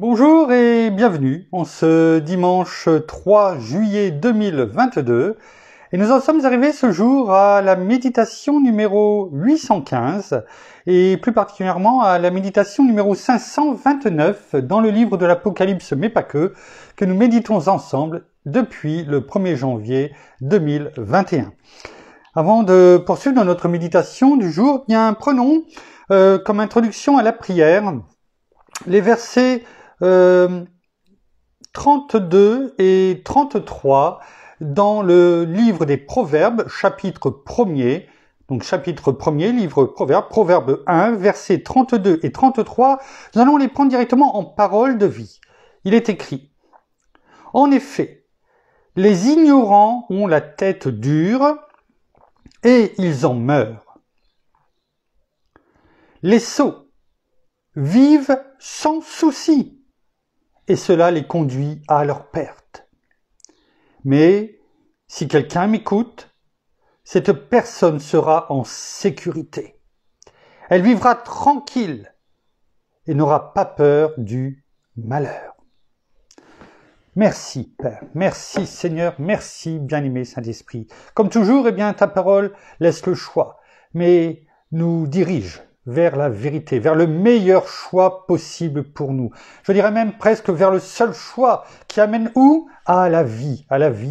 Bonjour et bienvenue en ce dimanche 3 juillet 2022 et nous en sommes arrivés ce jour à la méditation numéro 815 et plus particulièrement à la méditation numéro 529 dans le livre de l'Apocalypse mais pas que nous méditons ensemble depuis le 1er janvier 2021. Avant de poursuivre dans notre méditation du jour, bien prenons comme introduction à la prière les versets 32 et 33 dans le livre des Proverbes, chapitre 1er. Donc chapitre 1er, livre Proverbes, Proverbe 1, versets 32 et 33. Nous allons les prendre directement en parole de vie. Il est écrit: En effet, les ignorants ont la tête dure et ils en meurent. Les sots vivent sans souci et cela les conduit à leur perte. Mais si quelqu'un m'écoute, cette personne sera en sécurité. Elle vivra tranquille et n'aura pas peur du malheur. Merci Père, merci Seigneur, merci bien-aimé Saint-Esprit. Comme toujours, ta parole laisse le choix, mais nous dirige vers la vérité, vers le meilleur choix possible pour nous. Je dirais même presque vers le seul choix qui amène où? À la vie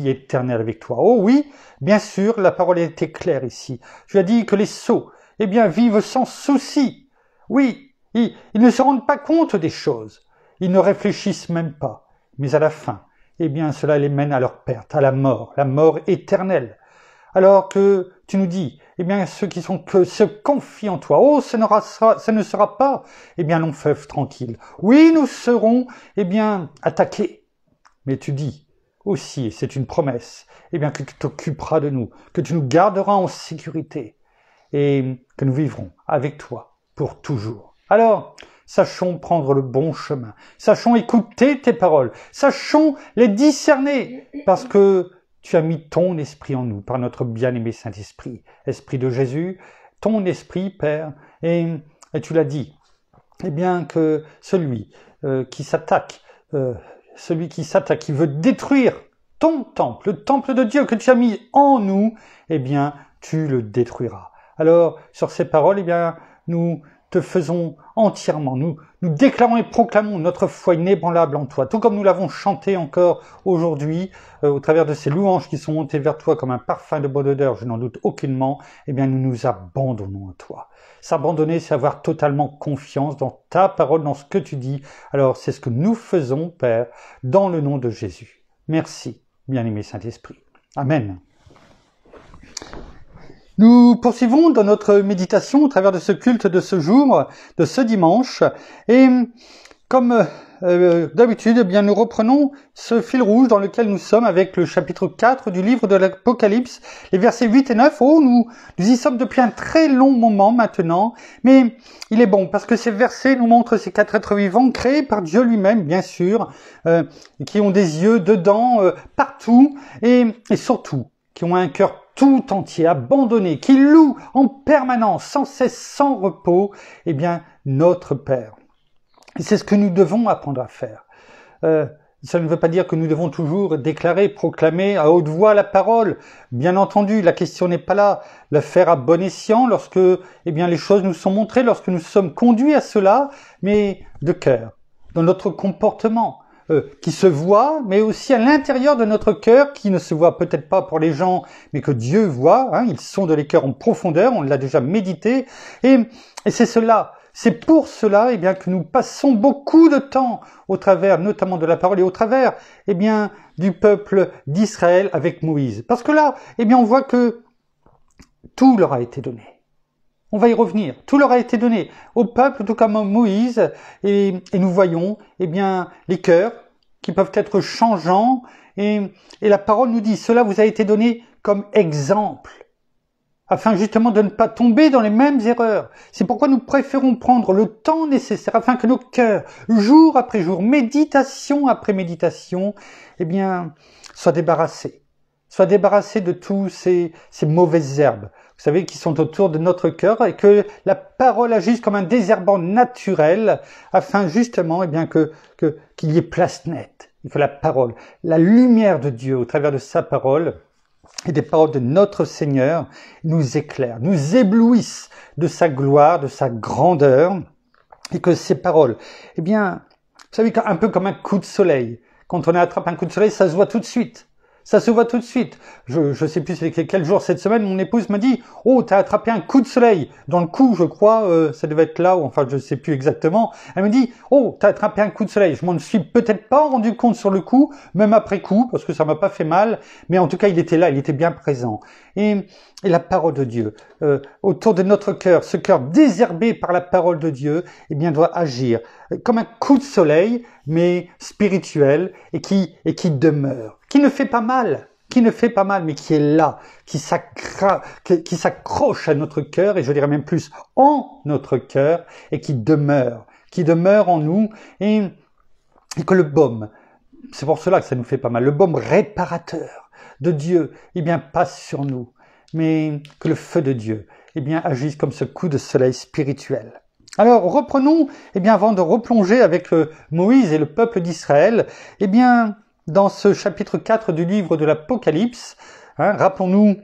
éternelle avec toi. Oh oui, bien sûr, la parole était claire ici. Tu as dit que les sots, vivent sans souci. Oui, ils ne se rendent pas compte des choses. Ils ne réfléchissent même pas. Mais à la fin, cela les mène à leur perte, à la mort éternelle. Alors que tu nous dis, ceux qui se confient en toi, ce ne sera pas, long fleuve tranquille. Oui, nous serons, attaqués. Mais tu dis aussi, et c'est une promesse, que tu t'occuperas de nous, que tu nous garderas en sécurité, et que nous vivrons avec toi pour toujours. Alors, sachons prendre le bon chemin, sachons écouter tes paroles, sachons les discerner, parce que tu as mis ton esprit en nous, par notre bien-aimé Saint-Esprit, Esprit de Jésus, ton esprit, Père, et tu l'as dit, que celui qui s'attaque, qui veut détruire ton temple, le temple de Dieu que tu as mis en nous, tu le détruiras. Alors, sur ces paroles, nous te faisons entièrement, nous déclarons et proclamons notre foi inébranlable en toi, tout comme nous l'avons chanté encore aujourd'hui, au travers de ces louanges qui sont montées vers toi comme un parfum de bonne odeur, je n'en doute aucunement, nous nous abandonnons à toi. S'abandonner, c'est avoir totalement confiance dans ta parole, dans ce que tu dis. Alors, c'est ce que nous faisons, Père, dans le nom de Jésus. Merci, bien-aimé Saint-Esprit. Amen. Nous poursuivons dans notre méditation au travers de ce culte de ce jour, de ce dimanche, et comme d'habitude, nous reprenons ce fil rouge dans lequel nous sommes avec le chapitre 4 du livre de l'Apocalypse, les versets 8 et 9. Nous y sommes depuis un très long moment maintenant, mais il est bon parce que ces versets nous montrent ces quatre êtres vivants créés par Dieu lui-même, bien sûr, qui ont des yeux dedans, partout, et surtout, qui ont un cœur tout entier, abandonné, qui loue en permanence, sans cesse, sans repos, notre Père. Et c'est ce que nous devons apprendre à faire. Ça ne veut pas dire que nous devons toujours déclarer, proclamer à haute voix la parole. Bien entendu, la question n'est pas là. Le faire à bon escient lorsque, les choses nous sont montrées, lorsque nous sommes conduits à cela, mais de cœur, dans notre comportement, qui se voit, mais aussi à l'intérieur de notre cœur, qui ne se voit peut-être pas pour les gens, mais que Dieu voit. Ils sondent les cœurs en profondeur, on l'a déjà médité, et c'est cela. C'est pour cela, que nous passons beaucoup de temps au travers, notamment de la parole, et au travers, du peuple d'Israël avec Moïse. Parce que là, on voit que tout leur a été donné. On va y revenir. Tout leur a été donné au peuple, tout comme à Moïse, et nous voyons, les cœurs qui peuvent être changeants, et la parole nous dit, cela vous a été donné comme exemple, afin justement de ne pas tomber dans les mêmes erreurs. C'est pourquoi nous préférons prendre le temps nécessaire, afin que nos cœurs, jour après jour, méditation après méditation, soient débarrassés soit débarrassé de tous ces mauvaises herbes, vous savez, qui sont autour de notre cœur, et que la parole agisse comme un désherbant naturel, afin justement, eh bien, qu'il y ait place nette, et que la parole, la lumière de Dieu, au travers de sa parole, et des paroles de notre Seigneur, nous éclairent, nous éblouissent de sa gloire, de sa grandeur, et que ces paroles, eh bien, vous savez, un peu comme un coup de soleil. Quand on attrape un coup de soleil, ça se voit tout de suite. Ça se voit tout de suite. Je sais plus c'est quel jour cette semaine, mon épouse m'a dit « Oh, t'as attrapé un coup de soleil !» Dans le cou, je crois, ça devait être là, ou enfin, je sais plus exactement. Elle me dit « Oh, t'as attrapé un coup de soleil !» Je m'en suis peut-être pas rendu compte sur le coup, même après coup, parce que ça m'a pas fait mal, mais en tout cas, il était là, il était bien présent. Et la parole de Dieu, autour de notre cœur, ce cœur désherbé par la parole de Dieu, eh bien, doit agir comme un coup de soleil, mais spirituel, et qui demeure, qui ne fait pas mal, mais qui est là, qui s'accroche à notre cœur, et je dirais même plus en notre cœur, et qui demeure en nous, et que le baume, c'est pour cela que ça nous fait pas mal, le baume réparateur de Dieu, eh bien, passe sur nous, mais que le feu de Dieu, eh bien, agisse comme ce coup de soleil spirituel. Alors, reprenons, eh bien, avant de replonger avec Moïse et le peuple d'Israël, eh bien, dans ce chapitre 4 du livre de l'Apocalypse, rappelons-nous,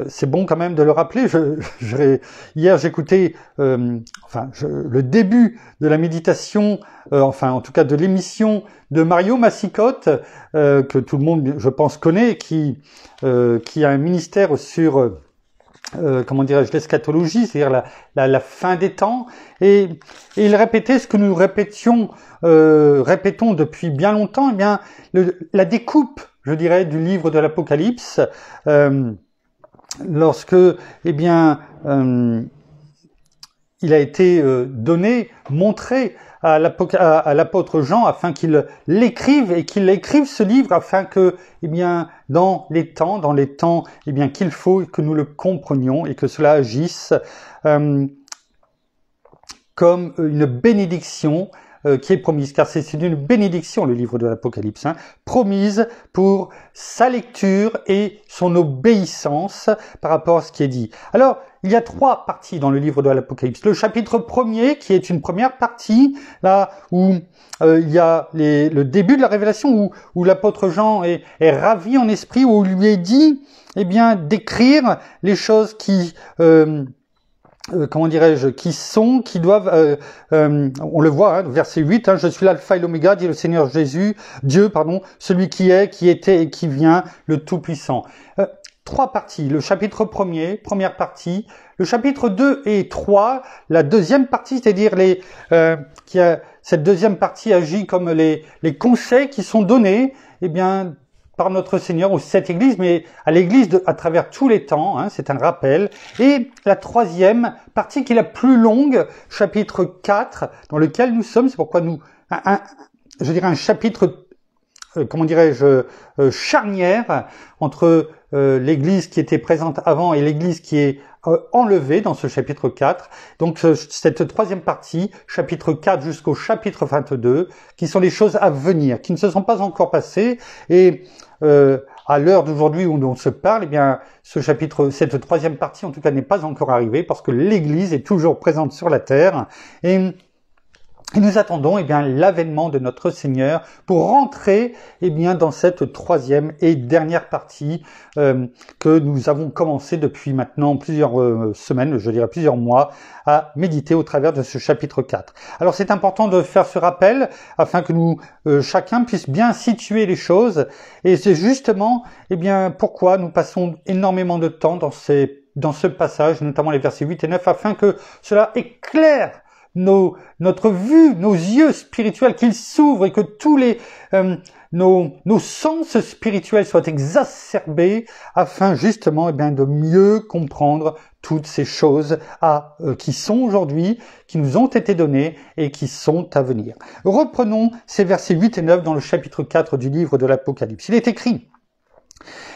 c'est bon quand même de le rappeler, hier j'écoutais le début de la méditation, en tout cas de l'émission de Mario Massicotte, que tout le monde, je pense, connaît, qui a un ministère sur l'eschatologie, c'est-à-dire la fin des temps, et il répétait ce que nous répétons depuis bien longtemps, eh bien la découpe, je dirais, du livre de l'Apocalypse, lorsque, eh bien, il a été montré à l'apôtre Jean afin qu'il l'écrive et qu'il écrive ce livre afin que, eh bien, dans les temps, eh bien, qu'il faut que nous le comprenions et que cela agisse comme une bénédiction qui est promise, car c'est une bénédiction, le livre de l'Apocalypse, promise pour sa lecture et son obéissance par rapport à ce qui est dit. Alors, il y a 3 parties dans le livre de l'Apocalypse. Le chapitre 1er, qui est une première partie, là où il y a le début de la révélation, où l'apôtre Jean est ravi en esprit, où il lui est dit, eh bien, d'écrire les choses qui qui doivent, on le voit, verset 8, je suis l'alpha et l'oméga, dit le Seigneur Dieu, celui qui est, qui était et qui vient, le Tout-Puissant. 3 parties, le chapitre 1er, première partie, le chapitre 2 et 3, la deuxième partie, c'est-à-dire cette deuxième partie agit comme les conseils qui sont donnés, eh bien, par notre Seigneur aux 7 églises, mais à l'église à travers tous les temps, c'est un rappel. Et la 3e partie qui est la plus longue, chapitre 4, dans lequel nous sommes, c'est pourquoi je dirais un chapitre, charnière entre l'église qui était présente avant et l'église qui est enlevée dans ce chapitre 4. Donc cette 3e partie, chapitre 4 jusqu'au chapitre 22, qui sont les choses à venir, qui ne se sont pas encore passées, et à l'heure d'aujourd'hui où on se parle, eh bien, cette 3e partie, en tout cas, n'est pas encore arrivée parce que l'Église est toujours présente sur la terre et nous attendons, eh bien, l'avènement de notre Seigneur pour rentrer, eh bien, dans cette 3e et dernière partie que nous avons commencé depuis maintenant plusieurs semaines, je dirais plusieurs mois, à méditer au travers de ce chapitre 4. Alors, c'est important de faire ce rappel afin que nous, chacun puisse bien situer les choses. Et c'est justement, eh bien, pourquoi nous passons énormément de temps dans ce passage, notamment les versets 8 et 9, afin que cela éclaire notre vue, nos yeux spirituels, qu'ils s'ouvrent et que tous nos sens spirituels soient exacerbés afin justement, eh bien, de mieux comprendre toutes ces choses qui sont aujourd'hui, qui nous ont été données et qui sont à venir. Reprenons ces versets 8 et 9 dans le chapitre 4 du livre de l'Apocalypse. Il est écrit: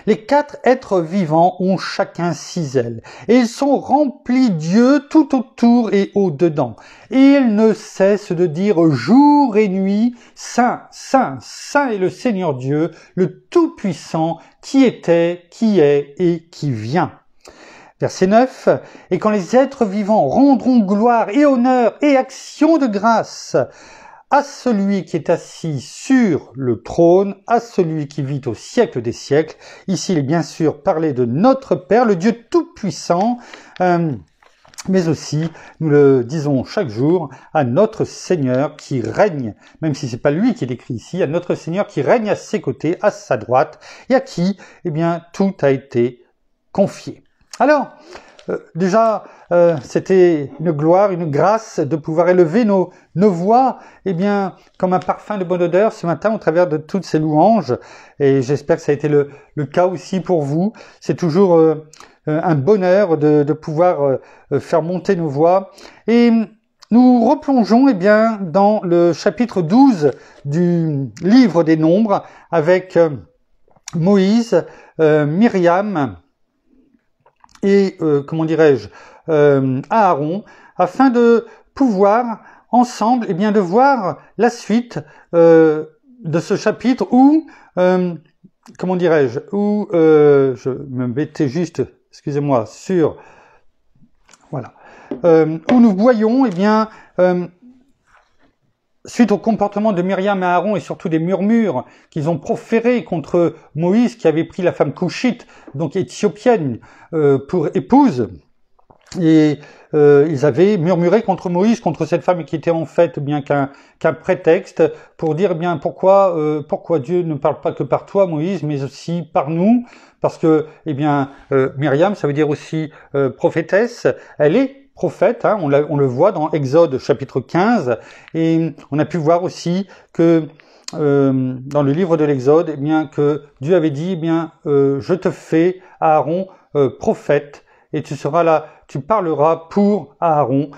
Les 4 êtres vivants ont chacun 6 ailes, et ils sont remplis d'yeux tout autour et au-dedans. Et ils ne cessent de dire jour et nuit, Saint, Saint, Saint est le Seigneur Dieu, le Tout-Puissant, qui était, qui est et qui vient. Verset 9, « Et quand les êtres vivants rendront gloire et honneur et action de grâce à celui qui est assis sur le trône, à celui qui vit au siècle des siècles. » Ici, il est bien sûr parlé de notre Père, le Dieu Tout-Puissant, mais aussi, nous le disons chaque jour, à notre Seigneur qui règne, même si c'est pas lui qui est écrit ici, à notre Seigneur qui règne à ses côtés, à sa droite, et à qui, eh bien, tout a été confié. Alors, déjà, c'était une gloire, une grâce de pouvoir élever nos voix, eh bien, comme un parfum de bonne odeur ce matin au travers de toutes ces louanges. Et j'espère que ça a été le cas aussi pour vous. C'est toujours un bonheur de pouvoir faire monter nos voix. Et nous replongeons, eh bien, dans le chapitre 12 du livre des Nombres avec Moïse, Myriam et, comment dirais-je, Aaron, afin de pouvoir ensemble, eh bien, de voir la suite de ce chapitre où, comment dirais-je, où je me mettais juste, excusez-moi, sur, voilà, où nous voyons, eh bien, suite au comportement de Myriam et Aaron et surtout des murmures qu'ils ont proférés contre Moïse qui avait pris la femme couchite, donc éthiopienne, pour épouse, et ils avaient murmuré contre Moïse, contre cette femme qui était en fait bien qu'un prétexte pour dire bien pourquoi Dieu ne parle pas que par toi Moïse, mais aussi par nous, parce que eh bien Myriam, ça veut dire aussi prophétesse, elle est prophète, hein, on le voit dans Exode chapitre 15, et on a pu voir aussi que dans le livre de l'Exode, eh bien que Dieu avait dit, eh bien je te fais Aaron prophète, et tu seras là, tu parleras pour Aaron.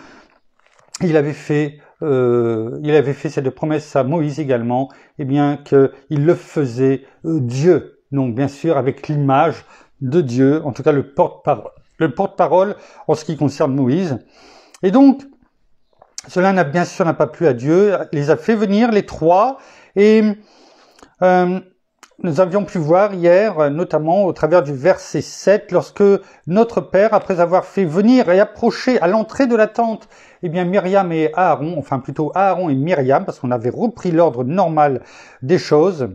Il avait fait cette promesse à Moïse également, eh bien qu'il le faisait Dieu, donc bien sûr avec l'image de Dieu, en tout cas le porte-parole en ce qui concerne Moïse. Et donc, cela n'a pas plu à Dieu, il les a fait venir les 3, et nous avions pu voir hier, notamment au travers du verset 7, lorsque notre Père, après avoir fait venir et approcher à l'entrée de la tente, eh bien Myriam et Aaron, enfin plutôt Aaron et Myriam, parce qu'on avait repris l'ordre normal des choses,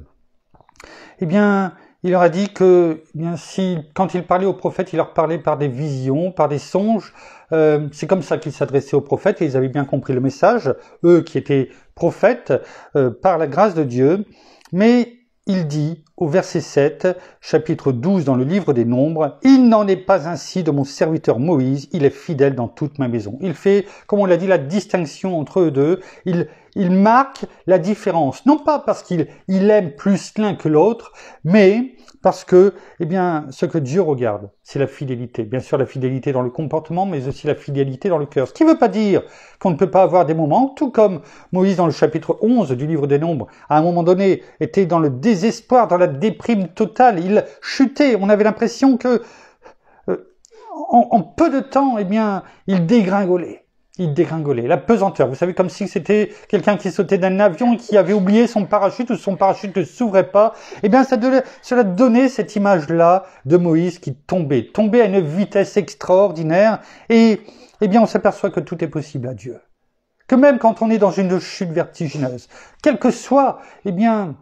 eh bien il leur a dit que, eh bien, quand il parlait aux prophètes, il leur parlait par des visions, par des songes. C'est comme ça qu'il s'adressait aux prophètes et ils avaient bien compris le message, eux qui étaient prophètes par la grâce de Dieu. Mais il dit au verset 7, chapitre 12 dans le livre des Nombres, « Il n'en est pas ainsi de mon serviteur Moïse, il est fidèle dans toute ma maison. » Il fait, comme on l'a dit, la distinction entre eux deux. Il marque la différence, non pas parce qu'il aime plus l'un que l'autre, mais parce que, eh bien, ce que Dieu regarde, c'est la fidélité. Bien sûr, la fidélité dans le comportement, mais aussi la fidélité dans le cœur. Ce qui ne veut pas dire qu'on ne peut pas avoir des moments, tout comme Moïse dans le chapitre 11 du livre des Nombres, à un moment donné, était dans le désespoir, dans la déprime totale. Il chutait. On avait l'impression que, en peu de temps, eh bien, il dégringolait. La pesanteur. Vous savez, comme si c'était quelqu'un qui sautait d'un avion et qui avait oublié son parachute ou son parachute ne s'ouvrait pas. Eh bien, cela donnait cette image-là de Moïse qui tombait à une vitesse extraordinaire. Et, eh bien, on s'aperçoit que tout est possible à Dieu. Que même quand on est dans une chute vertigineuse, quel que soit, eh bien,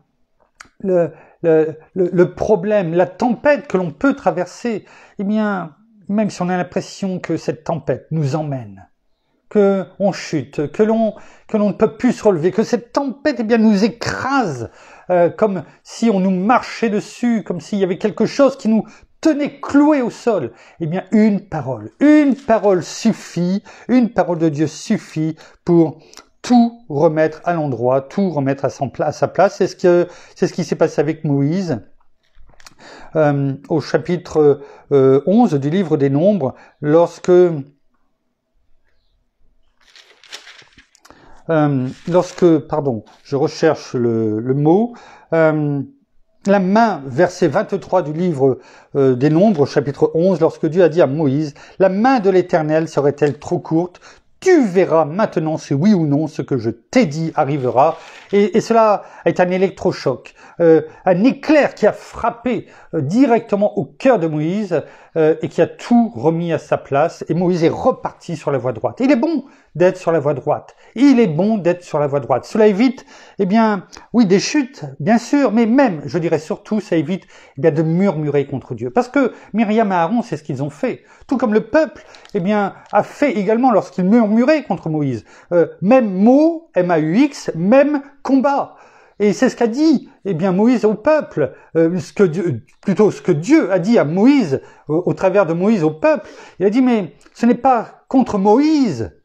le problème, la tempête que l'on peut traverser, eh bien, même si on a l'impression que cette tempête nous emmène, que on chute, que l'on ne peut plus se relever, que cette tempête eh bien nous écrase comme si on nous marchait dessus, comme s'il y avait quelque chose qui nous tenait cloués au sol. Eh bien une parole suffit, une parole de Dieu suffit pour tout remettre à l'endroit, tout remettre à sa place. C'est ce qui s'est passé avec Moïse. Au chapitre 11 du livre des Nombres, lorsque je recherche le mot, la main, verset 23 du livre des Nombres, chapitre 11, lorsque Dieu a dit à Moïse, « La main de l'Éternel serait-elle trop courte ? Tu verras maintenant si oui ou non ce que je t'ai dit arrivera. » Et cela est un électrochoc, un éclair qui a frappé directement au cœur de Moïse et qui a tout remis à sa place. Et Moïse est reparti sur la voie droite. Il est bon d'être sur la voie droite. Il est bon d'être sur la voie droite. Cela évite, eh bien, oui, des chutes, bien sûr, mais même, je dirais surtout, ça évite eh bien, de murmurer contre Dieu. Parce que Myriam et Aaron, c'est ce qu'ils ont fait. Tout comme le peuple, eh bien, a fait également lorsqu'il murmurait contre Moïse. Même mot, M-A-U-X, même combat. Et c'est ce qu'a dit, eh bien, Moïse au peuple, ce que Dieu a dit à Moïse, au travers de Moïse au peuple. Il a dit, mais ce n'est pas contre Moïse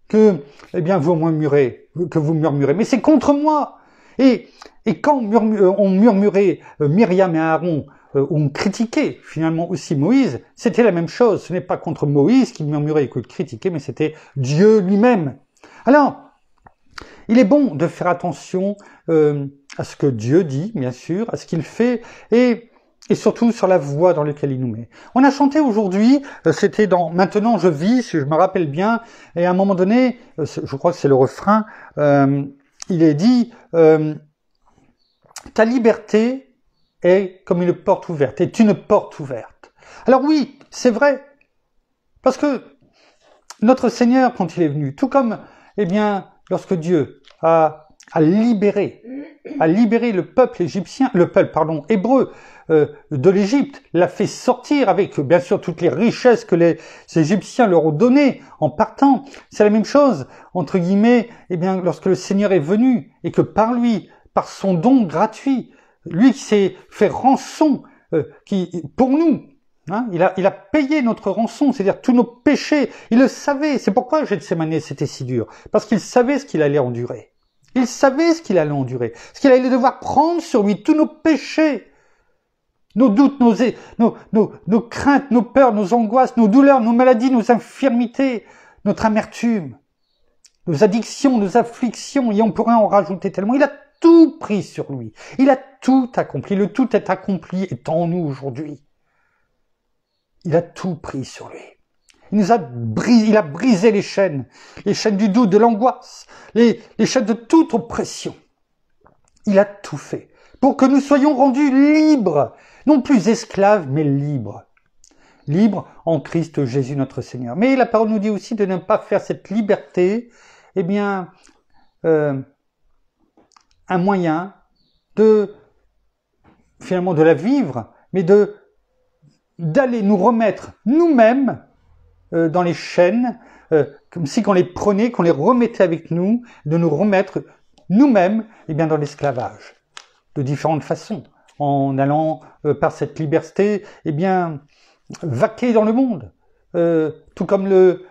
que, eh bien, vous murmurez, mais c'est contre moi. Et quand on murmurait Myriam et Aaron, on critiquait finalement aussi Moïse, c'était la même chose. Ce n'est pas contre Moïse qu'il murmurait et qu'il critiquait, mais c'était Dieu lui-même. Alors, il est bon de faire attention à ce que Dieu dit, bien sûr, à ce qu'il fait, et surtout sur la voie dans laquelle il nous met. On a chanté aujourd'hui, c'était dans « Maintenant je vis », si je me rappelle bien, et à un moment donné, je crois que c'est le refrain, il est dit « Ta liberté est comme une porte ouverte, est une porte ouverte. » Alors oui, c'est vrai, parce que notre Seigneur, quand il est venu, tout comme, eh bien, lorsque Dieu a libéré le peuple égyptien, hébreu de l'Égypte, l'a fait sortir avec, bien sûr, toutes les richesses que les Égyptiens leur ont données en partant. C'est la même chose, entre guillemets, eh bien, lorsque le Seigneur est venu et que par lui, par son don gratuit, lui qui s'est fait rançon, pour nous, hein, il a payé notre rançon, c'est-à-dire tous nos péchés. Il le savait. C'est pourquoi Gethsémani c'était si dur. Parce qu'il savait ce qu'il allait endurer. Il savait ce qu'il allait endurer. Ce qu'il allait devoir prendre sur lui, tous nos péchés. Nos doutes, nos craintes, nos peurs, nos angoisses, nos douleurs, nos maladies, nos infirmités, notre amertume, nos addictions, nos afflictions, et on pourrait en rajouter tellement. Il a tout pris sur lui. Il a tout accompli. Le tout est accompli est en nous aujourd'hui. Il a tout pris sur lui. Il a brisé les chaînes du doute, de l'angoisse, les chaînes de toute oppression. Il a tout fait pour que nous soyons rendus libres, non plus esclaves, mais libres. Libres en Christ Jésus notre Seigneur. Mais la parole nous dit aussi de ne pas faire cette liberté, eh bien, un moyen finalement de la vivre, mais d'aller nous remettre nous-mêmes dans les chaînes, comme si qu'on les prenait, qu'on les remettait avec nous, de nous remettre nous-mêmes eh bien, dans l'esclavage, de différentes façons, en allant par cette liberté, eh bien, vaquer dans le monde, tout comme le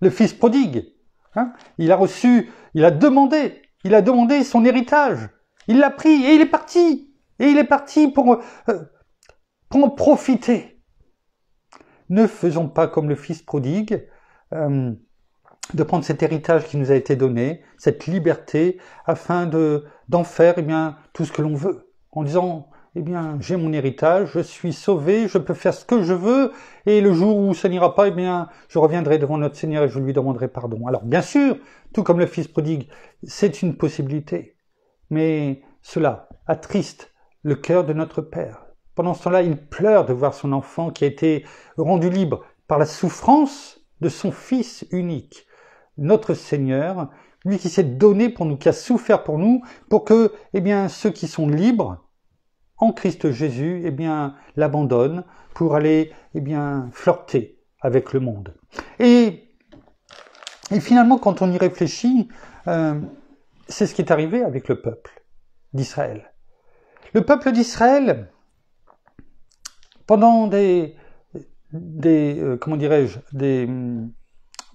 fils prodigue. Hein, il a demandé son héritage, il l'a pris et il est parti. Et il est parti pour en profiter. Ne faisons pas comme le fils prodigue, de prendre cet héritage qui nous a été donné, cette liberté, afin d'en faire eh bien, tout ce que l'on veut. En disant, eh bien, j'ai mon héritage, je suis sauvé, je peux faire ce que je veux, et le jour où ça n'ira pas, eh bien, je reviendrai devant notre Seigneur et je lui demanderai pardon. Alors, bien sûr, tout comme le fils prodigue, c'est une possibilité, mais cela attriste le cœur de notre Père. Pendant ce temps-là, il pleure de voir son enfant qui a été rendu libre par la souffrance de son Fils unique. Notre Seigneur, lui qui s'est donné pour nous, qui a souffert pour nous, pour que, eh bien, ceux qui sont libres en Christ Jésus, eh bien, l'abandonnent pour aller, eh bien, flirter avec le monde. Et finalement, quand on y réfléchit, c'est ce qui est arrivé avec le peuple d'Israël. Le peuple d'Israël, pendant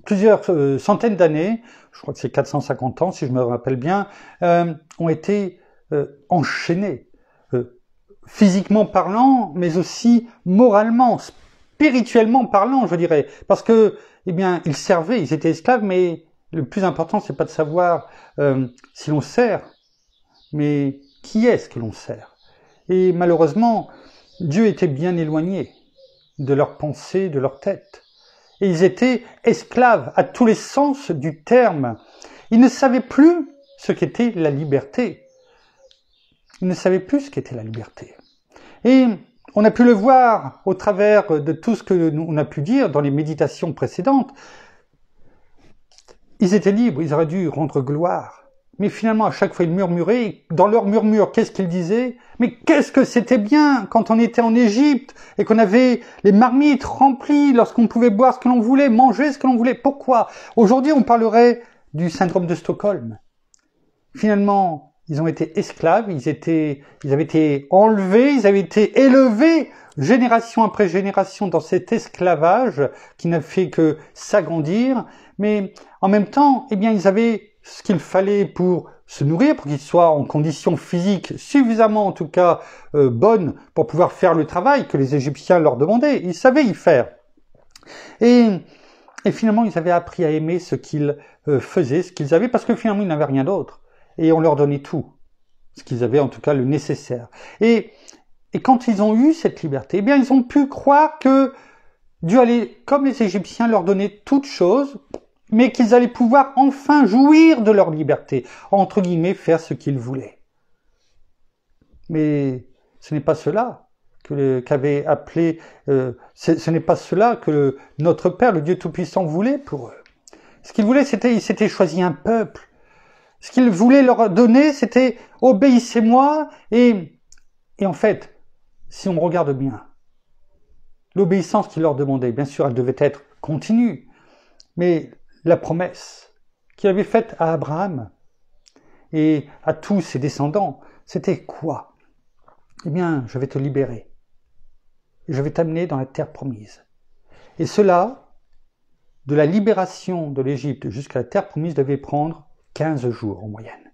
plusieurs centaines d'années, je crois que c'est 450 ans si je me rappelle bien, ont été enchaînés, physiquement parlant, mais aussi moralement, spirituellement parlant, je dirais, parce que, eh bien, ils servaient, ils étaient esclaves, mais le plus important, c'est pas de savoir si l'on sert, mais Qui est-ce que l'on sert? Et malheureusement, Dieu était bien éloigné de leurs pensées, de leur tête. Et ils étaient esclaves à tous les sens du terme. Ils ne savaient plus ce qu'était la liberté. Ils ne savaient plus ce qu'était la liberté. Et on a pu le voir au travers de tout ce que on a pu dire dans les méditations précédentes. Ils étaient libres, ils auraient dû rendre gloire. Mais finalement, à chaque fois, ils murmuraient. Dans leur murmure, qu'est-ce qu'ils disaient? Mais qu'est-ce que c'était bien quand on était en Égypte et qu'on avait les marmites remplies, lorsqu'on pouvait boire ce que l'on voulait, manger ce que l'on voulait. Pourquoi? Aujourd'hui, on parlerait du syndrome de Stockholm. Finalement, ils ont été esclaves, ils avaient été enlevés, ils avaient été élevés génération après génération dans cet esclavage qui n'a fait que s'agrandir. Mais en même temps, eh bien, ils avaient ce qu'il fallait pour se nourrir, pour qu'ils soient en conditions physiques suffisamment, en tout cas, bonnes pour pouvoir faire le travail que les Égyptiens leur demandaient. Ils savaient y faire. Et finalement, ils avaient appris à aimer ce qu'ils faisaient, ce qu'ils avaient, parce que finalement, ils n'avaient rien d'autre. Et on leur donnait tout. Ce qu'ils avaient, en tout cas, le nécessaire. Et quand ils ont eu cette liberté, eh bien, ils ont pu croire que Dieu allait, comme les Égyptiens, leur donner toutes choses, mais qu'ils allaient pouvoir enfin jouir de leur liberté, entre guillemets, faire ce qu'ils voulaient. Mais ce n'est pas cela qu'avait appelé, ce n'est pas cela que notre Père, le Dieu Tout-Puissant, voulait pour eux. Ce qu'il voulait, il s'était choisi un peuple. Ce qu'il voulait leur donner, c'était « obéissez-moi » et en fait, si on regarde bien, l'obéissance qu'il leur demandait, bien sûr, elle devait être continue, mais la promesse qu'il avait faite à Abraham et à tous ses descendants, c'était quoi? Eh bien, je vais te libérer. Je vais t'amener dans la terre promise. Et cela, de la libération de l'Égypte jusqu'à la terre promise, devait prendre 15 jours en moyenne.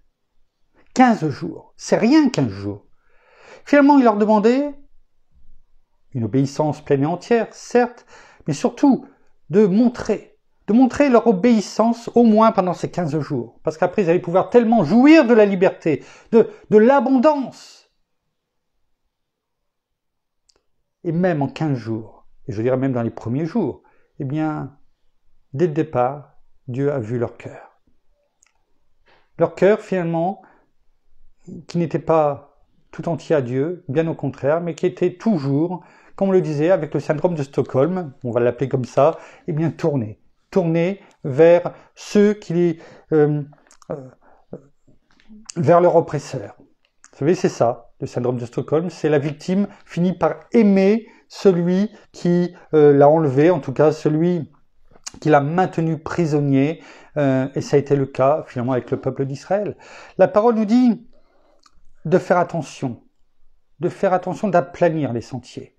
15 jours. C'est rien 15 jours. Finalement, il leur demandait une obéissance pleine et entière, certes, mais surtout de montrer leur obéissance au moins pendant ces 15 jours. Parce qu'après, ils allaient pouvoir tellement jouir de la liberté, de l'abondance. Et même en 15 jours, et je dirais même dans les premiers jours, eh bien, dès le départ, Dieu a vu leur cœur. Leur cœur, finalement, qui n'était pas tout entier à Dieu, bien au contraire, mais qui était toujours, comme on le disait, avec le syndrome de Stockholm, on va l'appeler comme ça, eh bien, tourné vers ceux qui vers leur oppresseur. Vous savez, c'est ça, le syndrome de Stockholm, c'est la victime finit par aimer celui qui l'a enlevé, en tout cas celui qui l'a maintenu prisonnier, et ça a été le cas finalement avec le peuple d'Israël. La parole nous dit de faire attention, d'aplanir les sentiers.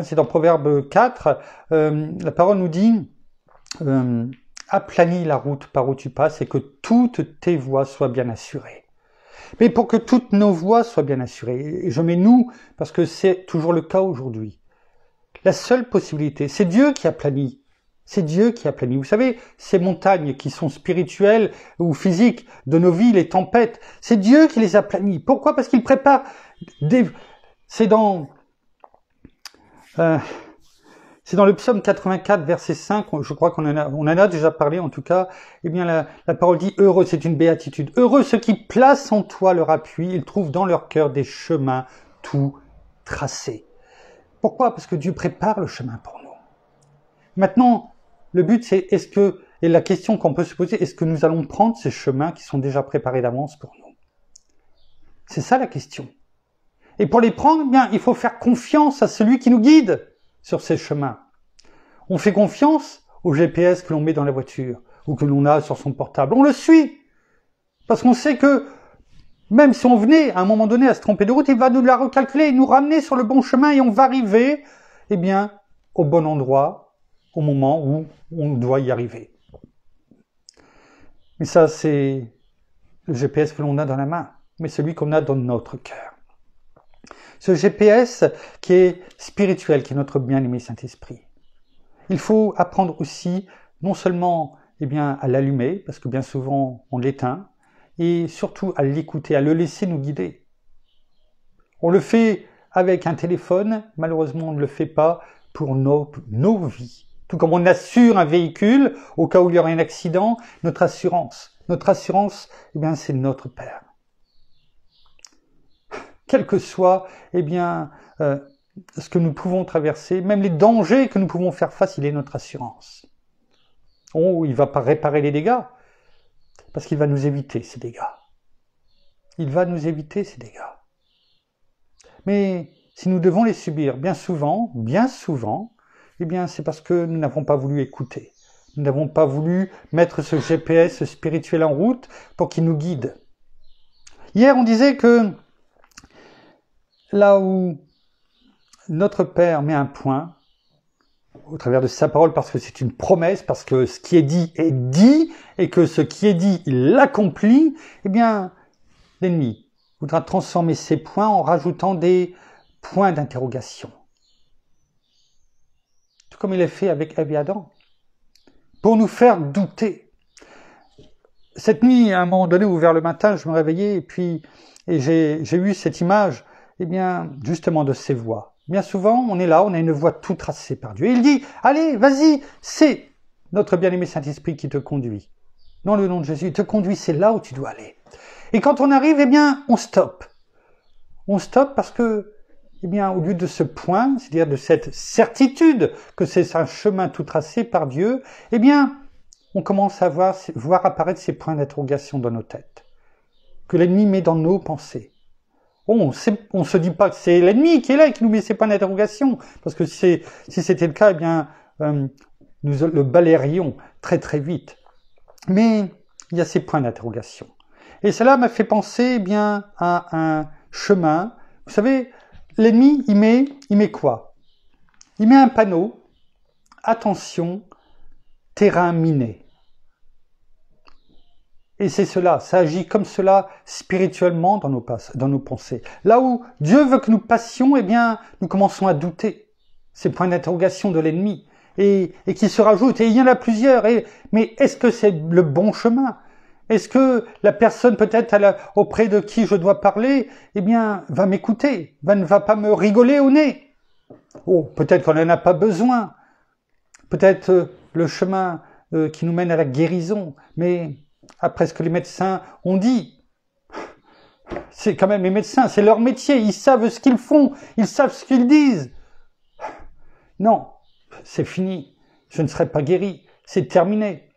C'est dans Proverbe 4, la parole nous dit aplanis la route par où tu passes et que toutes tes voies soient bien assurées. Mais pour que toutes nos voies soient bien assurées, et je mets nous parce que c'est toujours le cas aujourd'hui, la seule possibilité, c'est Dieu qui aplanit. C'est Dieu qui aplanit. Vous savez, ces montagnes qui sont spirituelles ou physiques de nos vies, les tempêtes, c'est Dieu qui les aplanit. Pourquoi? Parce qu'il prépare c'est dans le psaume 84, verset 5, je crois qu'on en a déjà parlé en tout cas, eh bien la parole dit « Heureux », c'est une béatitude. « Heureux ceux qui placent en toi leur appui, ils trouvent dans leur cœur des chemins tout tracés. » Pourquoi? Parce que Dieu prépare le chemin pour nous. Maintenant, le but c'est et la question qu'on peut se poser, est-ce que nous allons prendre ces chemins qui sont déjà préparés d'avance pour nous? C'est ça la question. Et pour les prendre, eh bien, il faut faire confiance à celui qui nous guide sur ces chemins. On fait confiance au GPS que l'on met dans la voiture ou que l'on a sur son portable. On le suit parce qu'on sait que même si on venait à un moment donné à se tromper de route, il va nous la recalculer et nous ramener sur le bon chemin et on va arriver, eh bien, au bon endroit, au moment où on doit y arriver. Mais ça, c'est le GPS que l'on a dans la main, mais celui qu'on a dans notre cœur. Ce GPS qui est spirituel, qui est notre bien-aimé Saint-Esprit. Il faut apprendre aussi, non seulement à l'allumer, parce que bien souvent on l'éteint, et surtout à l'écouter, à le laisser nous guider. On le fait avec un téléphone, malheureusement on ne le fait pas pour nos vies. Tout comme on assure un véhicule au cas où il y aurait un accident, notre assurance, eh bien, c'est notre Père. Quel que soit, eh bien, ce que nous pouvons traverser, même les dangers que nous pouvons faire face, il est notre assurance. Oh, il ne va pas réparer les dégâts, parce qu'il va nous éviter ces dégâts. Il va nous éviter ces dégâts. Mais si nous devons les subir bien souvent, eh bien c'est parce que nous n'avons pas voulu écouter. Nous n'avons pas voulu mettre ce GPS spirituel en route pour qu'il nous guide. Hier, on disait que là où notre Père met un point, au travers de sa parole, parce que c'est une promesse, parce que ce qui est dit, et que ce qui est dit, il l'accomplit, eh bien, l'ennemi voudra transformer ces points en rajoutant des points d'interrogation. Tout comme il a fait avec Ève et Adam, pour nous faire douter. Cette nuit, à un moment donné, ou vers le matin, je me réveillais, et j'ai eu cette image, eh bien, justement de ces voix. Bien souvent, on est là, on a une voie tout tracée par Dieu. Et il dit, allez, vas-y, c'est notre bien-aimé Saint-Esprit qui te conduit. Dans le nom de Jésus, il te conduit, c'est là où tu dois aller. Et quand on arrive, eh bien, on stoppe. On stoppe parce que, eh bien, au lieu de ce point, c'est-à-dire de cette certitude que c'est un chemin tout tracé par Dieu, eh bien, on commence à voir apparaître ces points d'interrogation dans nos têtes, que l'ennemi met dans nos pensées. On ne se dit pas que c'est l'ennemi qui est là et qui nous met ces points d'interrogation, parce que si c'était le cas, eh bien, nous le balayerions très très vite. Mais il y a ces points d'interrogation. Et cela m'a fait penser, eh bien, à un chemin. Vous savez, l'ennemi, il met quoi? Il met un panneau, attention, terrain miné. Et c'est cela, ça agit comme cela spirituellement dans nos pensées. Là où Dieu veut que nous passions, eh bien, nous commençons à douter. Ces points d'interrogation de l'ennemi. Et qui se rajoutent. Et il y en a plusieurs. Mais est-ce que c'est le bon chemin? Est-ce que la personne peut-être auprès de qui je dois parler, eh bien, va m'écouter, ne va pas me rigoler au nez? Oh, peut-être qu'on n'en a pas besoin. Peut-être le chemin qui nous mène à la guérison. Mais après ce que les médecins ont dit, c'est quand même les médecins, c'est leur métier, ils savent ce qu'ils font, ils savent ce qu'ils disent. Non, c'est fini, je ne serai pas guéri, c'est terminé.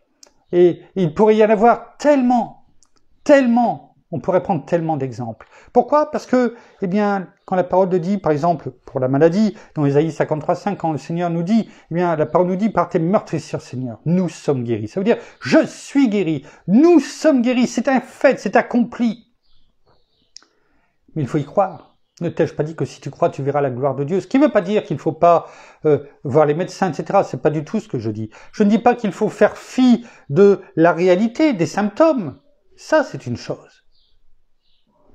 Et il pourrait y en avoir tellement, on pourrait prendre tellement d'exemples. Pourquoi? Parce que, eh bien, quand la parole de dit, par exemple, pour la maladie, dans Ésaïe 53:5, quand le Seigneur nous dit, eh bien, la parole nous dit, par tes meurtrissures, Seigneur, nous sommes guéris. Ça veut dire, je suis guéri, nous sommes guéris, c'est un fait, c'est accompli. Mais il faut y croire. Ne t'ai-je pas dit que si tu crois, tu verras la gloire de Dieu? Ce qui ne veut pas dire qu'il ne faut pas voir les médecins, etc. C'est pas du tout ce que je dis. Je ne dis pas qu'il faut faire fi de la réalité, des symptômes. Ça, c'est une chose.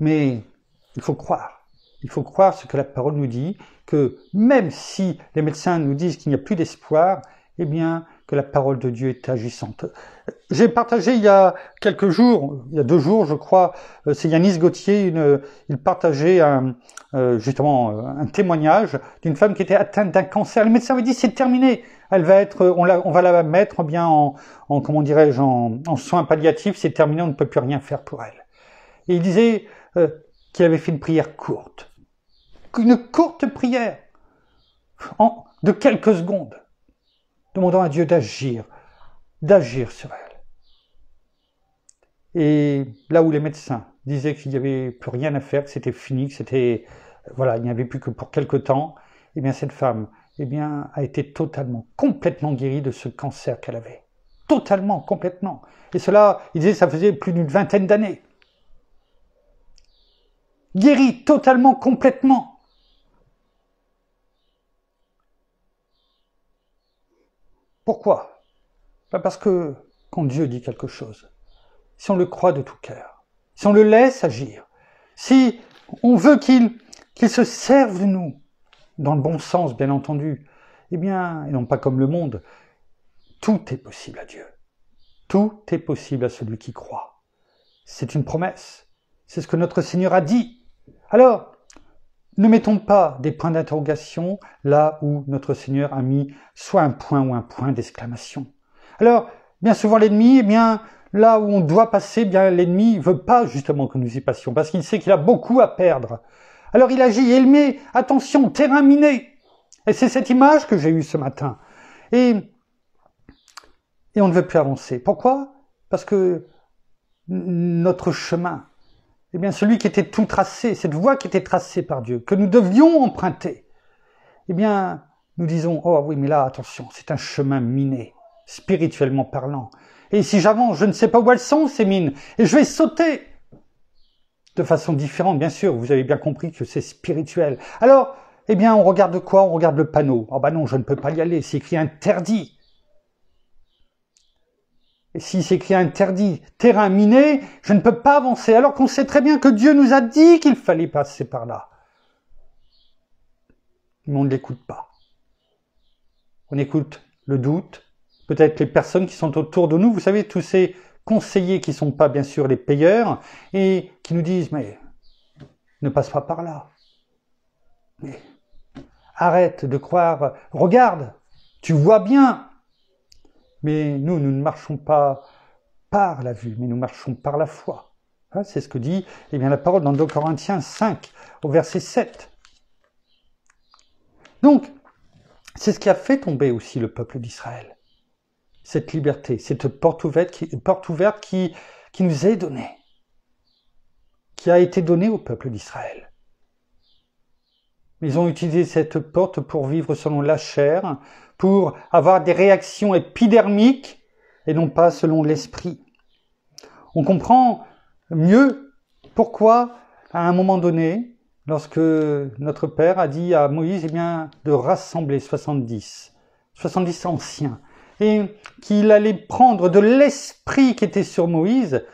Mais il faut croire. Il faut croire ce que la parole nous dit, que même si les médecins nous disent qu'il n'y a plus d'espoir, eh bien, que la parole de Dieu est agissante. J'ai partagé il y a quelques jours, il y a 2 jours, je crois, c'est Yanis Gauthier, il partageait justement un témoignage d'une femme qui était atteinte d'un cancer. Le médecin lui dit c'est terminé, elle va être, on va la mettre bien en comment dirais-je, en soins palliatifs, c'est terminé, on ne peut plus rien faire pour elle. Et il disait qu'il avait fait une prière courte, une courte prière de quelques secondes, demandant à Dieu d'agir sur elle. Et là où les médecins disaient qu'il n'y avait plus rien à faire, que c'était fini, que c'était, voilà, il n'y avait plus que pour quelque temps, eh bien cette femme, eh bien, a été totalement, complètement guérie de ce cancer qu'elle avait. Totalement, complètement. Et cela, il disait, ça faisait plus d'une 20aine d'années. Guérie totalement, complètement. Pourquoi? Parce que quand Dieu dit quelque chose, si on le croit de tout cœur, si on le laisse agir, si on veut qu'il se serve de nous, dans le bon sens bien entendu, eh bien, et non pas comme le monde, tout est possible à Dieu. Tout est possible à celui qui croit. C'est une promesse. C'est ce que notre Seigneur a dit. Alors, Ne mettons pas des points d'interrogation là où notre Seigneur a mis soit un point ou un point d'exclamation. Alors, bien souvent l'ennemi, eh bien, là où on doit passer, eh bien l'ennemi ne veut pas justement que nous y passions, parce qu'il sait qu'il a beaucoup à perdre. Alors il agit et il met, attention, terrain miné. Et c'est cette image que j'ai eue ce matin. Et on ne veut plus avancer. Pourquoi? Parce que notre chemin, eh bien celui qui était tout tracé, cette voie qui était tracée par Dieu, que nous devions emprunter, eh bien nous disons, oh oui mais là attention, c'est un chemin miné, spirituellement parlant. Et si j'avance, je ne sais pas où elles sont ces mines, et je vais sauter de façon différente, bien sûr, vous avez bien compris que c'est spirituel. Alors, eh bien on regarde quoi? On regarde le panneau. Oh ben non, je ne peux pas y aller, c'est écrit interdit. Et si c'est écrit interdit, terrain miné, je ne peux pas avancer, alors qu'on sait très bien que Dieu nous a dit qu'il fallait passer par là. Mais on ne l'écoute pas. On écoute le doute, peut-être les personnes qui sont autour de nous, vous savez, tous ces conseillers qui ne sont pas bien sûr les payeurs, et qui nous disent, mais ne passe pas par là. Mais arrête de croire, regarde, tu vois bien. Mais nous ne marchons pas par la vue, mais nous marchons par la foi. Hein, c'est ce que dit la parole dans 2 Corinthiens 5, au verset 7. Donc, c'est ce qui a fait tomber aussi le peuple d'Israël. Cette liberté, cette porte ouverte qui nous est donnée, qui a été donnée au peuple d'Israël. Ils ont utilisé cette porte pour vivre selon la chair, pour avoir des réactions épidermiques et non pas selon l'esprit. On comprend mieux pourquoi, à un moment donné, lorsque notre Père a dit à Moïse de rassembler 70 anciens, et qu'il allait prendre de l'esprit qui était sur Moïse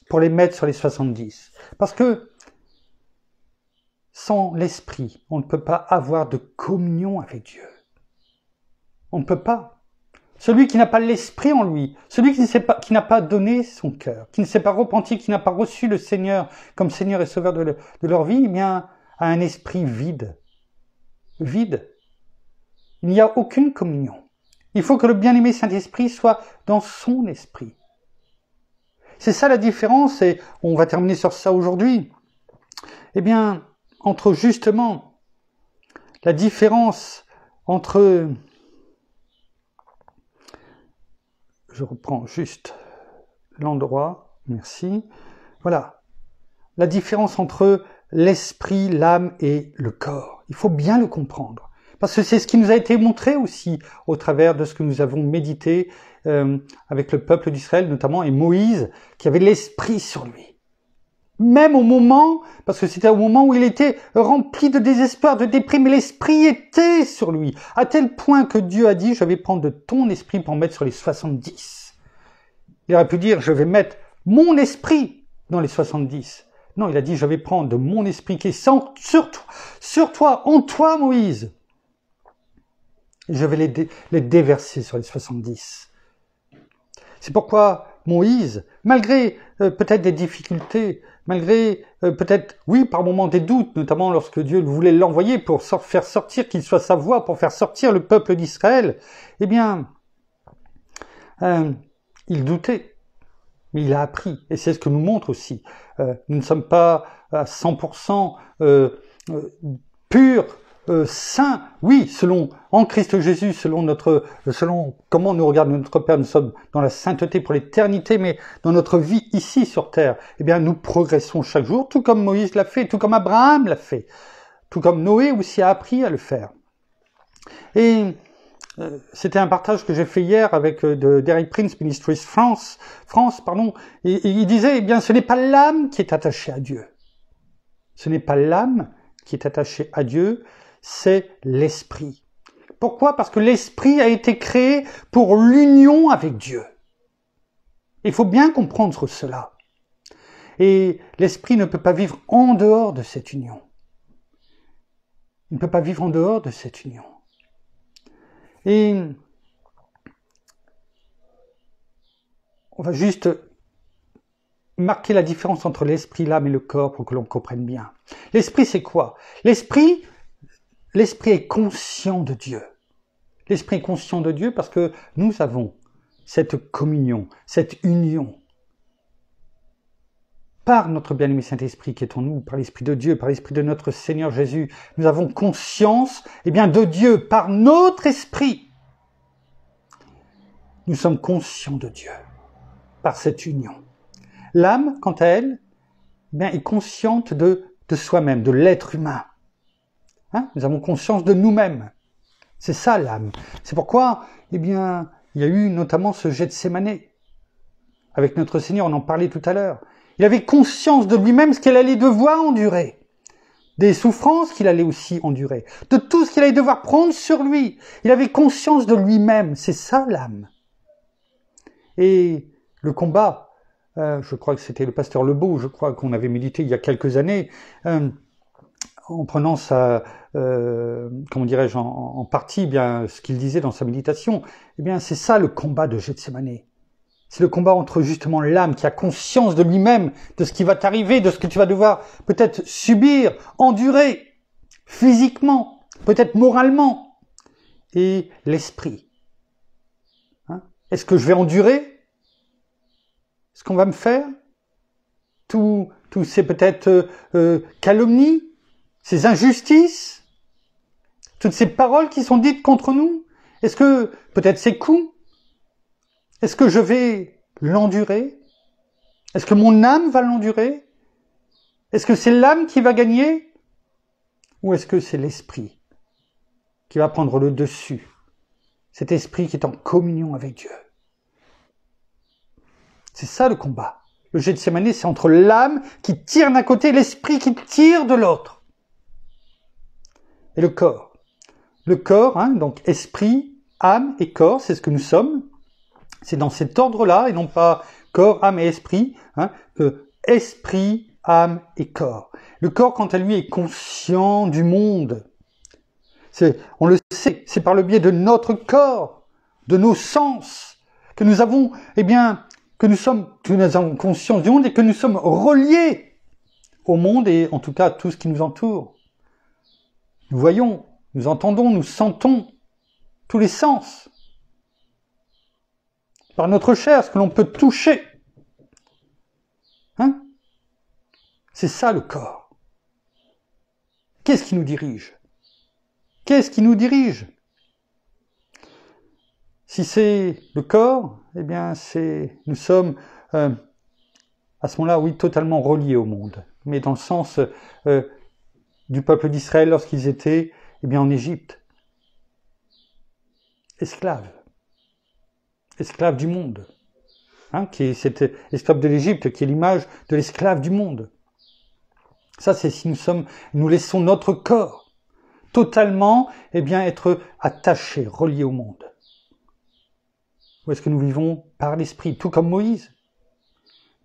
pour les mettre sur les 70. Parce que sans l'esprit, on ne peut pas avoir de communion avec Dieu. On ne peut pas. Celui qui n'a pas l'esprit en lui, celui qui n'a pas donné son cœur, qui ne s'est pas repenti, qui n'a pas reçu le Seigneur comme Seigneur et Sauveur de leur vie, a un esprit vide. Vide. Il n'y a aucune communion. Il faut que le bien-aimé Saint-Esprit soit dans son esprit. C'est ça la différence, et on va terminer sur ça aujourd'hui. Entre justement la différence entre... Je reprends juste l'endroit, merci. Voilà, la différence entre l'esprit, l'âme et le corps. Il faut bien le comprendre. Parce que c'est ce qui nous a été montré aussi au travers de ce que nous avons médité avec le peuple d'Israël notamment, et Moïse, qui avait l'esprit sur lui. Même au moment, parce que c'était au moment où il était rempli de désespoir, de déprime, mais l'esprit était sur lui, à tel point que Dieu a dit, je vais prendre de ton esprit pour mettre sur les 70. Il aurait pu dire, je vais mettre mon esprit dans les 70. Non, il a dit, je vais prendre de mon esprit qui est sur toi, en toi, Moïse. Et je vais les déverser sur les 70. C'est pourquoi Moïse, malgré peut-être des difficultés, malgré peut-être, oui, par moments des doutes, notamment lorsque Dieu voulait l'envoyer pour faire sortir, qu'il soit sa voix, pour faire sortir le peuple d'Israël, il doutait, mais il a appris. Et c'est ce que nous montre aussi. Nous ne sommes pas à 100% purs, saints, oui, en Christ Jésus, selon comment nous regarde notre Père, nous sommes dans la sainteté pour l'éternité, mais dans notre vie ici sur terre, nous progressons chaque jour, tout comme Moïse l'a fait, tout comme Abraham l'a fait, tout comme Noé aussi a appris à le faire. Et c'était un partage que j'ai fait hier avec Derek Prince, Ministries France, et il disait, ce n'est pas l'âme qui est attachée à Dieu. Ce n'est pas l'âme qui est attachée à Dieu, c'est l'esprit. Pourquoi? Parce que l'esprit a été créé pour l'union avec Dieu. Il faut bien comprendre cela. Et l'esprit ne peut pas vivre en dehors de cette union. Il ne peut pas vivre en dehors de cette union. Et on va juste marquer la différence entre l'esprit, l'âme et le corps pour que l'on comprenne bien. L'esprit, c'est quoi? L'esprit est conscient de Dieu. L'esprit est conscient de Dieu parce que nous avons cette communion, cette union par notre bien-aimé Saint-Esprit qui est en nous, par l'Esprit de Dieu, par l'Esprit de notre Seigneur Jésus. Nous avons conscience de Dieu par notre esprit. Nous sommes conscients de Dieu par cette union. L'âme, quant à elle, est consciente de soi-même, de l'être humain. Nous avons conscience de nous-mêmes. C'est ça l'âme. C'est pourquoi, il y a eu notamment ce Gethsémane. Avec notre Seigneur, on en parlait tout à l'heure. Il avait conscience de lui-même ce qu'il allait devoir endurer. Des souffrances qu'il allait aussi endurer. De tout ce qu'il allait devoir prendre sur lui. Il avait conscience de lui-même. C'est ça l'âme. Et le combat, je crois que c'était le pasteur Lebeau, je crois qu'on avait médité il y a quelques années, en prenant sa, en partie ce qu'il disait dans sa méditation, c'est ça le combat de Gethsémane. C'est le combat entre justement l'âme qui a conscience de lui-même, de ce qui va t'arriver, de ce que tu vas devoir peut-être subir, endurer, physiquement, peut-être moralement, et l'esprit. Est-ce que je vais endurer ce qu'on va me faire? Tous ces peut-être calomnies, ces injustices, toutes ces paroles qui sont dites contre nous? Est-ce que peut-être ces coups? Est-ce que je vais l'endurer? Est-ce que mon âme va l'endurer? Est-ce que c'est l'âme qui va gagner? Ou est-ce que c'est l'esprit qui va prendre le dessus? Cet esprit qui est en communion avec Dieu. C'est ça le combat. Le Gethsémane, c'est entre l'âme qui tire d'un côté et l'esprit qui tire de l'autre. Et le corps. Le corps, donc esprit, âme et corps, c'est ce que nous sommes. C'est dans cet ordre-là, et non pas corps, âme et esprit, esprit, âme et corps. Le corps, quant à lui, est conscient du monde. On le sait, c'est par le biais de notre corps, de nos sens, que nous avons, que nous avons conscience du monde et que nous sommes reliés au monde et en tout cas à tout ce qui nous entoure. Nous voyons, nous entendons, nous sentons tous les sens. Par notre chair, ce que l'on peut toucher. C'est ça le corps. Qu'est-ce qui nous dirige? Qu'est-ce qui nous dirige? Si c'est le corps, nous sommes à ce moment-là, oui, totalement reliés au monde. Mais dans le sens du peuple d'Israël lorsqu'ils étaient en Égypte. Esclaves du monde, qui est cet esclave de l'Égypte, qui est l'image de l'esclave du monde. Ça, c'est si nous laissons notre corps totalement, être attachés, reliés au monde. Ou est-ce que nous vivons par l'esprit, tout comme Moïse?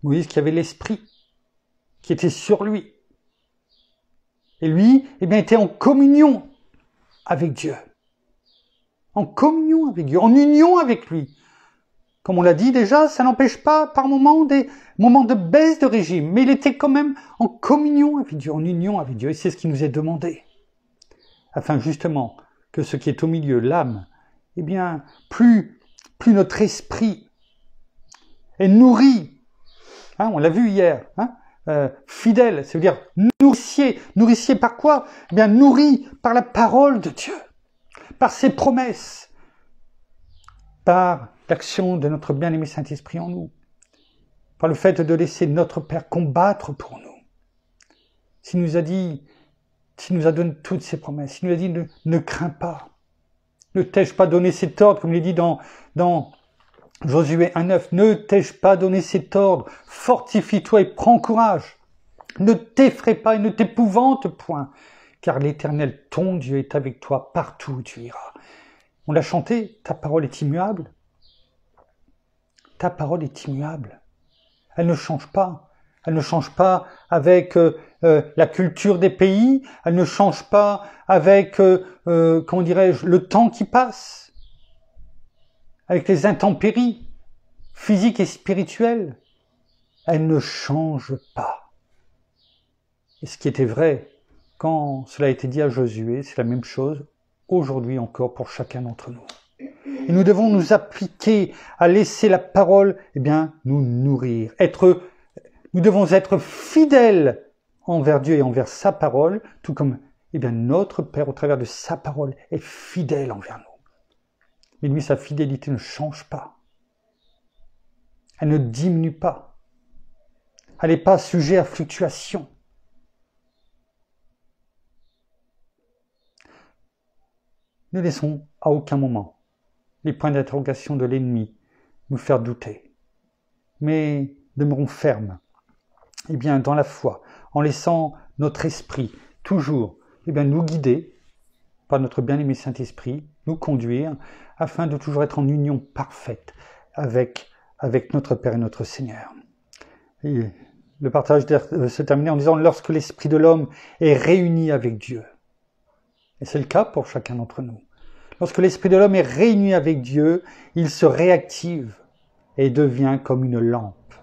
Moïse qui avait l'esprit, qui était sur lui. Et lui, était en communion avec Dieu. En communion avec Dieu, en union avec lui. Comme on l'a dit déjà, ça n'empêche pas par moments des moments de baisse de régime, mais il était quand même en communion avec Dieu, en union avec Dieu, et c'est ce qui nous est demandé. Afin justement que ce qui est au milieu, l'âme, plus notre esprit est nourri, on l'a vu hier, fidèle, ça veut dire nourricier par quoi? Nourri par la parole de Dieu, par ses promesses, par l'action de notre bien-aimé Saint-Esprit en nous, par le fait de laisser notre Père combattre pour nous. S'il nous a donné toutes ces promesses, il nous a dit ne crains pas, ne t'ai-je pas donné cet ordre, comme il est dit dans Josué 1,9, ne t'ai-je pas donné cet ordre, fortifie-toi et prends courage, ne t'effraie pas et ne t'épouvante point, car l'Éternel, ton Dieu, est avec toi partout où tu iras. On l'a chanté, ta parole est immuable. Ta parole est immuable. Elle ne change pas. Elle ne change pas avec la culture des pays. Elle ne change pas avec, le temps qui passe. Avec les intempéries physiques et spirituelles. elle ne change pas. Et ce qui était vrai quand cela a été dit à Josué, c'est la même chose aujourd'hui encore pour chacun d'entre nous. Et nous devons nous appliquer à laisser la parole, nous nourrir. Nous devons être fidèles envers Dieu et envers sa parole, tout comme notre Père, au travers de sa parole, est fidèle envers nous. Mais lui, sa fidélité ne change pas. Elle ne diminue pas. Elle n'est pas sujet à fluctuation. Ne laissons à aucun moment les points d'interrogation de l'ennemi nous faire douter. Mais demeurons fermes dans la foi, en laissant notre esprit toujours nous guider par notre bien-aimé Saint-Esprit, nous conduire, afin de toujours être en union parfaite avec notre Père et notre Seigneur. Et le partage se terminer en disant « Lorsque l'esprit de l'homme est réuni avec Dieu », et c'est le cas pour chacun d'entre nous, lorsque l'esprit de l'homme est réuni avec Dieu, il se réactive et devient comme une lampe.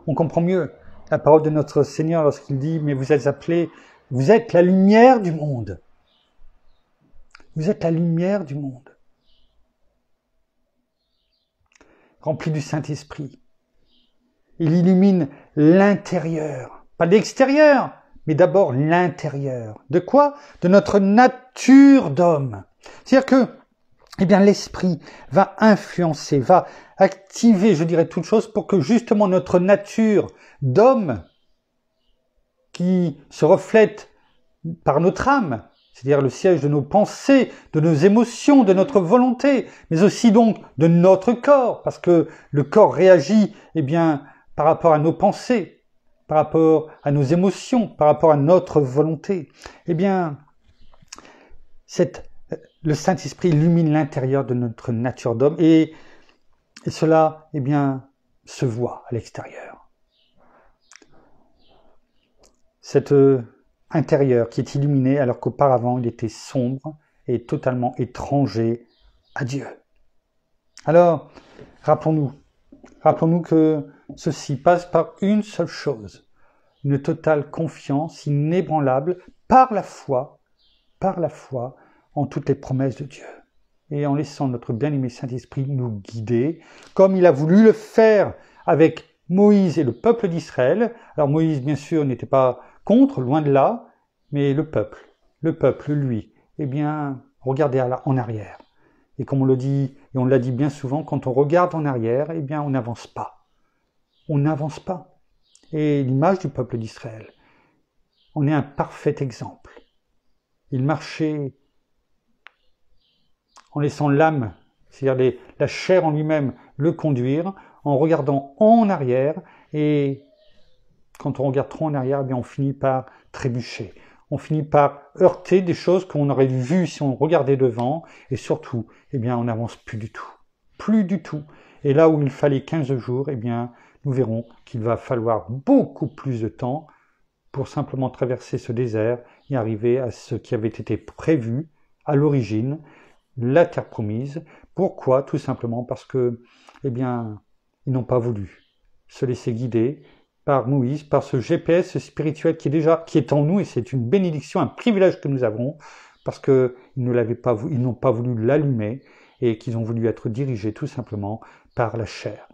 On comprend mieux la parole de notre Seigneur lorsqu'il dit « Mais vous êtes appelés, vous êtes la lumière du monde. » Vous êtes la lumière du monde. Rempli du Saint-Esprit. Il illumine l'intérieur. Pas l'extérieur, mais d'abord l'intérieur. De quoi? De notre nature d'homme. C'est-à-dire que l'Esprit va influencer, va activer, je dirais, toute chose pour que justement notre nature d'homme, qui se reflète par notre âme, c'est-à-dire le siège de nos pensées, de nos émotions, de notre volonté, mais aussi donc de notre corps, parce que le corps réagit par rapport à nos pensées, par rapport à nos émotions, par rapport à notre volonté. Le Saint-Esprit illumine l'intérieur de notre nature d'homme et cela se voit à l'extérieur. Cet intérieur qui est illuminé alors qu'auparavant il était sombre et totalement étranger à Dieu. Alors, rappelons-nous que ceci passe par une seule chose, une totale confiance inébranlable par la foi en toutes les promesses de Dieu. Et en laissant notre bien-aimé Saint-Esprit nous guider, comme il a voulu le faire avec Moïse et le peuple d'Israël. Alors Moïse, bien sûr, n'était pas contre, loin de là, mais le peuple, lui, regardez en arrière. Et comme on le dit, et on l'a dit bien souvent, quand on regarde en arrière, on n'avance pas. On n'avance pas. Et l'image du peuple d'Israël en est un parfait exemple. Il marchait en laissant l'âme, c'est-à-dire la chair en lui-même, le conduire, en regardant en arrière, et quand on regarde trop en arrière, on finit par trébucher. On finit par heurter des choses qu'on aurait vues si on regardait devant, et surtout, on n'avance plus du tout. Plus du tout. Et là où il fallait 15 jours, nous verrons qu'il va falloir beaucoup plus de temps pour simplement traverser ce désert et arriver à ce qui avait été prévu à l'origine, la terre promise. Pourquoi? Tout simplement parce que, ils n'ont pas voulu se laisser guider par Moïse, par ce GPS spirituel qui est en nous, et c'est une bénédiction, un privilège que nous avons, parce qu'ils n'ont pas voulu l'allumer, et qu'ils ont voulu être dirigés tout simplement par la chair.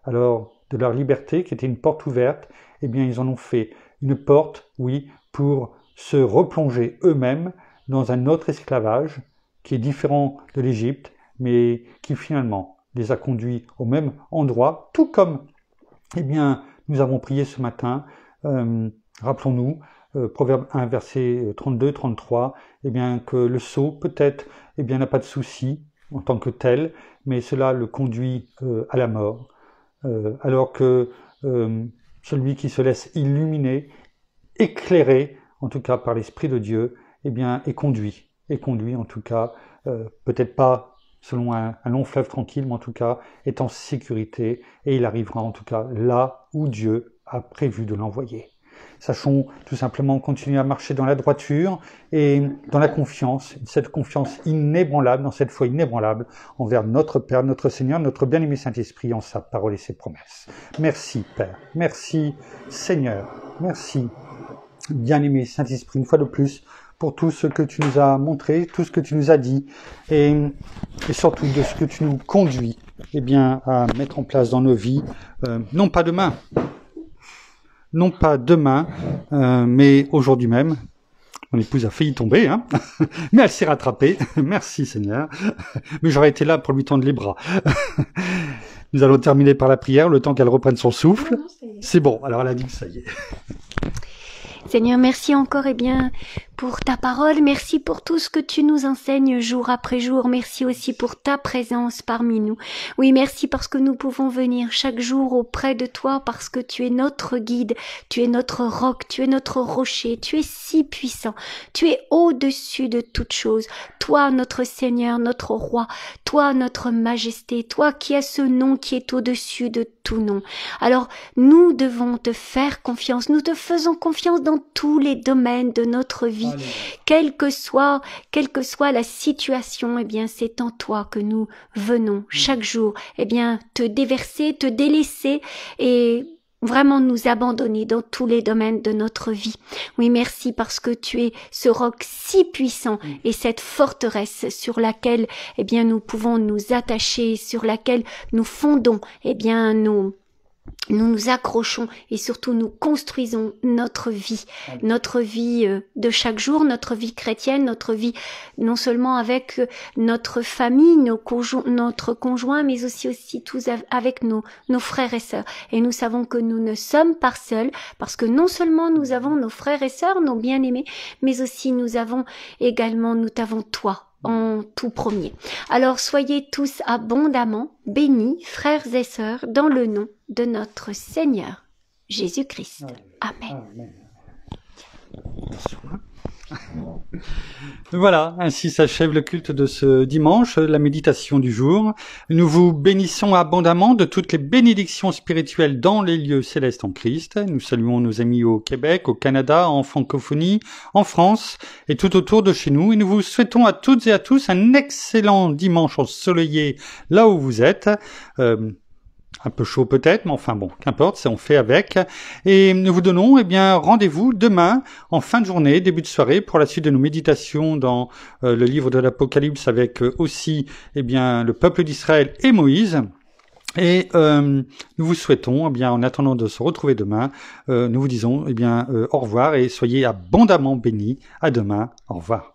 Alors, de leur liberté, qui était une porte ouverte, ils en ont fait une porte, oui, pour se replonger eux-mêmes dans un autre esclavage, qui est différent de l'Égypte, mais qui finalement les a conduits au même endroit, tout comme, nous avons prié ce matin, rappelons-nous, Proverbe 1, verset 32-33, que le sot, peut-être, n'a pas de souci en tant que tel, mais cela le conduit à la mort, alors que celui qui se laisse illuminer, éclairé, en tout cas par l'Esprit de Dieu, est conduit en tout cas, peut-être pas selon un long fleuve tranquille, mais en tout cas est en sécurité, et il arrivera en tout cas là où Dieu a prévu de l'envoyer. Sachons tout simplement continuer à marcher dans la droiture et dans la confiance, cette confiance inébranlable, dans cette foi inébranlable envers notre Père, notre Seigneur, notre bien-aimé Saint-Esprit en sa parole et ses promesses. Merci Père, merci Seigneur, merci bien-aimé Saint-Esprit, une fois de plus, pour tout ce que tu nous as montré, tout ce que tu nous as dit, et surtout de ce que tu nous conduis, eh bien, à mettre en place dans nos vies, non pas demain, mais aujourd'hui même. Mon épouse a failli tomber, hein, mais elle s'est rattrapée. Merci Seigneur. Mais j'aurais été là pour lui tendre les bras. Nous allons terminer par la prière, le temps qu'elle reprenne son souffle. C'est bon, alors elle a dit que ça y est. Seigneur, merci encore pour ta parole, merci pour tout ce que tu nous enseignes jour après jour, merci aussi pour ta présence parmi nous. Oui, merci parce que nous pouvons venir chaque jour auprès de toi parce que tu es notre guide, tu es notre roc, tu es notre rocher, tu es si puissant, tu es au-dessus de toutes choses. Toi, notre Seigneur, notre roi, toi, notre majesté, toi qui as ce nom qui est au-dessus de tout nom. Alors, nous devons te faire confiance, nous te faisons confiance dans tous les domaines de notre vie. Quelle que soit la situation, eh bien, c'est en toi que nous venons chaque jour, eh bien, te déverser, te délaisser et vraiment nous abandonner dans tous les domaines de notre vie. Oui, merci parce que tu es ce roc si puissant et cette forteresse sur laquelle, eh bien, nous pouvons nous attacher, sur laquelle nous fondons, eh bien, nous nous accrochons et surtout nous construisons notre vie de chaque jour, notre vie chrétienne, notre vie non seulement avec notre famille, notre conjoint, mais aussi tous avec nos frères et sœurs. Et nous savons que nous ne sommes pas seuls parce que non seulement nous avons nos frères et sœurs, nos bien-aimés, mais aussi nous t'avons toi en tout premier. Alors soyez tous abondamment bénis, frères et sœurs, dans le nom de notre Seigneur Jésus-Christ. Amen. Amen. Voilà, ainsi s'achève le culte de ce dimanche, la méditation du jour. Nous vous bénissons abondamment de toutes les bénédictions spirituelles dans les lieux célestes en Christ. Nous saluons nos amis au Québec, au Canada, en francophonie, en France et tout autour de chez nous. Et nous vous souhaitons à toutes et à tous un excellent dimanche ensoleillé là où vous êtes. Un peu chaud peut-être, mais enfin bon, qu'importe, on fait avec. Et nous vous donnons rendez-vous demain, en fin de journée, début de soirée, pour la suite de nos méditations dans le livre de l'Apocalypse avec aussi le peuple d'Israël et Moïse. Et nous vous souhaitons, en attendant de se retrouver demain, nous vous disons au revoir et soyez abondamment bénis. À demain, au revoir.